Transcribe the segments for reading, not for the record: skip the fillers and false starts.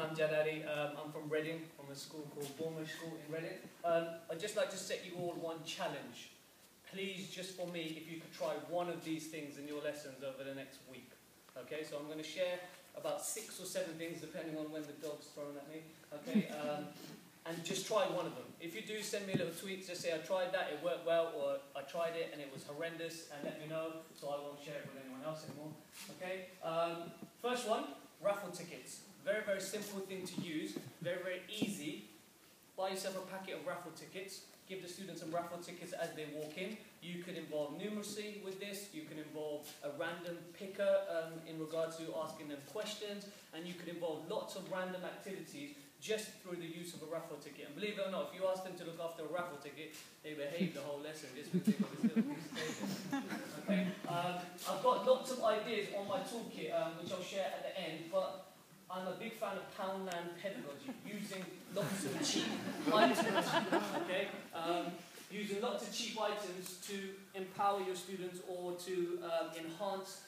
I'm Janari. I'm from Reading, from a school called Bournemouth School in Reading. I'd just like to set you all one challenge. Please, just for me, if you could try one of these things in your lessons over the next week. Okay, so I'm going to share about 6 or 7 things, depending on when the dog's thrown at me. Okay, and just try one of them. If you do, send me a little tweet, just say I tried that, it worked well, or I tried it and it was horrendous, and let me know, so I won't share it with anyone else anymore. Okay, first one, raffle tickets. Very, very simple thing to use, very, very easy. Buy yourself a packet of raffle tickets. Give the students some raffle tickets as they walk in. You could involve numeracy with this. You can involve a random picker in regard to asking them questions. And you could involve lots of random activities just through the use of a raffle ticket. And believe it or not, if you ask them to look after a raffle ticket, they behave the whole lesson just because they've got this little piece of paper. Okay? I've got lots of ideas on my toolkit, which I'll share at the end. But I'm a big fan of Poundland pedagogy, using lots of cheap items, okay? Using lots of cheap items to empower your students or to enhance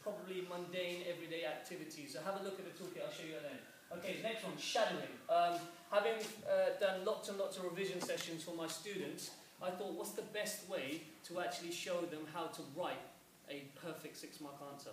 probably mundane everyday activities. So have a look at the toolkit, I'll show you at the end. Okay, next one, shadowing. Having done lots and lots of revision sessions for my students, I thought, what's the best way to actually show them how to write a perfect 6-mark answer?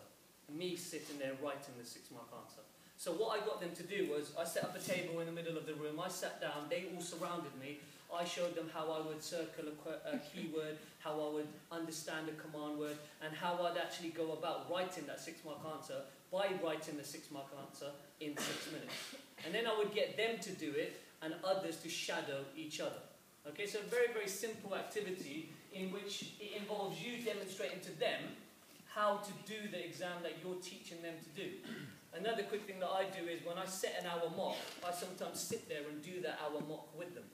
Me sitting there writing the 6-mark answer. So what I got them to do was, I set up a table in the middle of the room, I sat down, they all surrounded me, I showed them how I would circle a keyword, how I would understand a command word, and how I'd actually go about writing that 6-mark answer by writing the 6-mark answer in 6 minutes. And then I would get them to do it, and others to shadow each other. Okay, so a very, very simple activity in which it involves you demonstrating to them how to do the exam that you're teaching them to do. Another quick thing that I do is when I set an hour mock, I sometimes sit there and do that hour mock with them.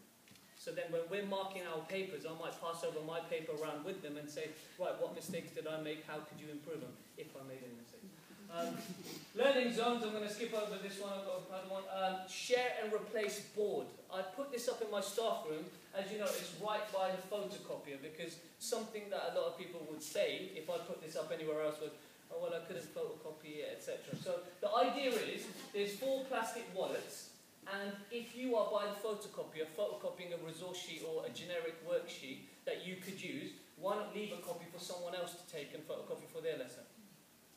So then when we're marking our papers, I might pass over my paper around with them and say, right, what mistakes did I make? How could you improve them? If I made any mistakes. Learning zones, I'm going to skip over this one, I've got another one. Share and replace board. I put this up in my staff room. As you know, it's right by the photocopier, because something that a lot of people would say, if I put this up anywhere else, was, oh, well, I couldn't photocopy it, etc. So the idea is, there's 4 plastic wallets, and if you are by the photocopier, photocopying a resource sheet or a generic worksheet that you could use, why not leave a copy for someone else to take and photocopy for their lesson?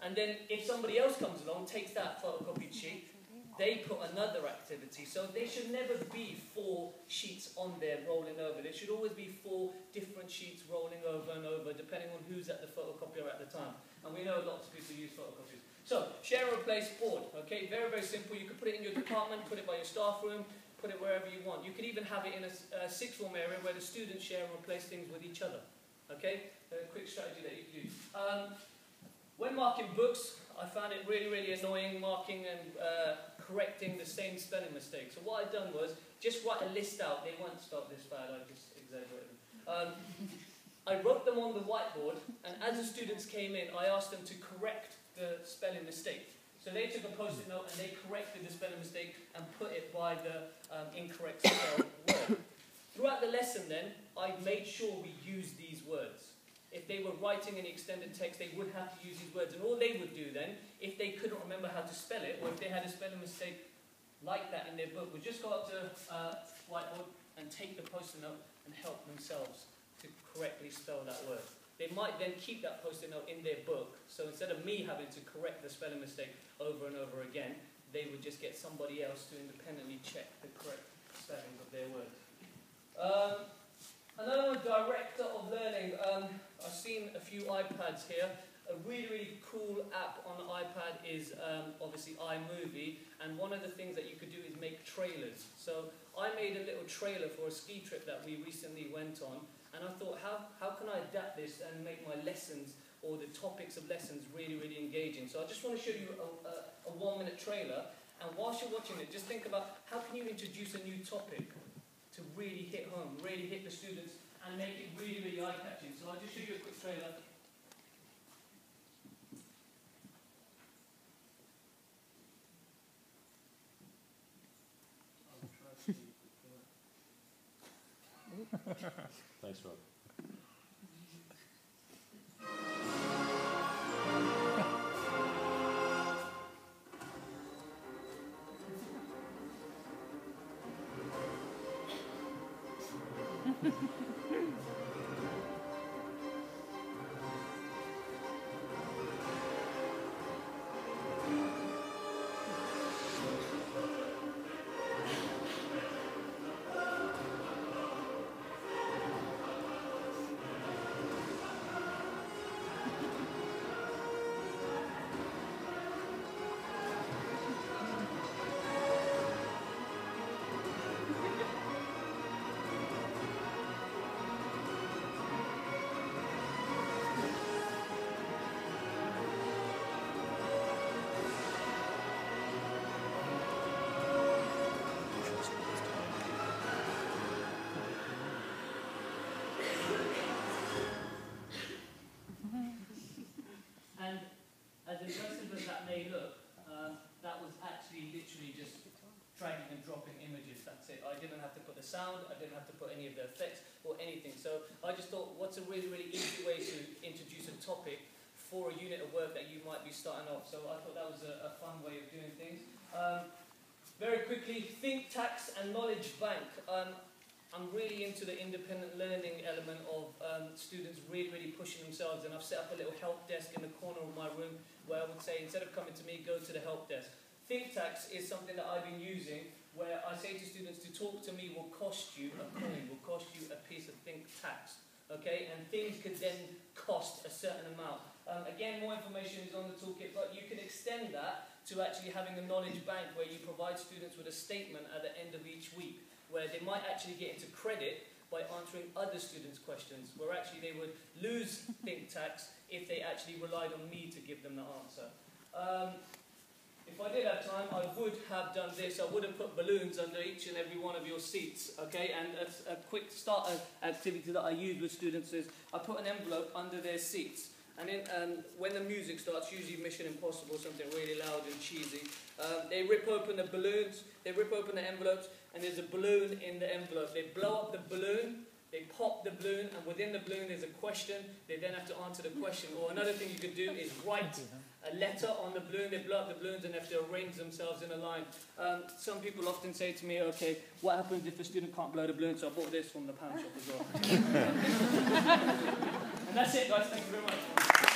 And then if somebody else comes along, takes that photocopied sheet, they put another activity. So there should never be 4 sheets on there rolling over. There should always be 4 different sheets rolling over and over, depending on who's at the photocopier at the time. And we know lots of people use photocopiers. So, share and replace board. Okay, very, very simple. You could put it in your department, put it by your staff room, put it wherever you want. You could even have it in a 6th form area where the students share and replace things with each other. Okay, a quick strategy that you could use. When marking books, I found it really, really annoying marking and correcting the same spelling mistakes. So what I've done was just write a list out. They weren't spelled this bad, I just exaggerated them. I wrote them on the whiteboard, and as the students came in, I asked them to correct the spelling mistake. So they took a post-it note and they corrected the spelling mistake and put it by the incorrect spelled word. Throughout the lesson then, I made sure we used these words. If they were writing any extended text, they would have to use these words. And all they would do then, if they couldn't remember how to spell it, or if they had a spelling mistake like that in their book, would just go up to whiteboard and take the post-it note and help themselves to correctly spell that word. They might then keep that post-it note in their book, so instead of me having to correct the spelling mistake over and over again, they would just get somebody else to independently check the correct spelling of their words. Another one, director of learning. I've seen a few iPads here. A really, really cool app on the iPad is obviously iMovie, and one of the things that you could do is make trailers. So I made a little trailer for a ski trip that we recently went on, and I thought, how can I adapt this and make my lessons or the topics of lessons really, really engaging? So I just want to show you a 1-minute trailer, and whilst you're watching it, just think about how can you introduce a new topic to really hit home, really hit the students, and make it really, really eye-catching. So I'll just show you a quick trailer. Thanks, Rob. And as impressive as that may look, that was actually literally just dragging and dropping images, that's it. I didn't have to put the sound, I didn't have to put any of the effects or anything. So I just thought, what's a really, really easy way to introduce a topic for a unit of work that you might be starting off. So I thought that was a fun way of doing things. Very quickly, think, tax and knowledge bank. I'm really into the independent learning element of students really pushing themselves, and I've set up a little help desk in the corner of my room where I would say, instead of coming to me, go to the help desk. Think tax is something that I've been using where I say to students, to talk to me will cost you a coin, will cost you a piece of think tax, okay? And things could then cost a certain amount. Again, more information is on the toolkit, but you can extend that to actually having a knowledge bank where you provide students with a statement at the end of each week, where they might actually get into credit by answering other students' questions, where actually they would lose think tax if they actually relied on me to give them the answer. If I did have time, I would have done this. I would have put balloons under each and every one of your seats, okay? And a quick starter activity that I use with students is I put an envelope under their seats. And then when the music starts, usually Mission Impossible, something really loud and cheesy, they rip open the balloons, they rip open the envelopes, and there's a balloon in the envelope. They blow up the balloon, they pop the balloon, and within the balloon there's a question. They then have to answer the question. Or another thing you could do is write a letter on the balloon. They blow up the balloons and they have to arrange themselves in a line. Some people often say to me, okay, what happens if a student can't blow the balloon? So I bought this from the pound shop as well. And that's it, guys. Thank you very much.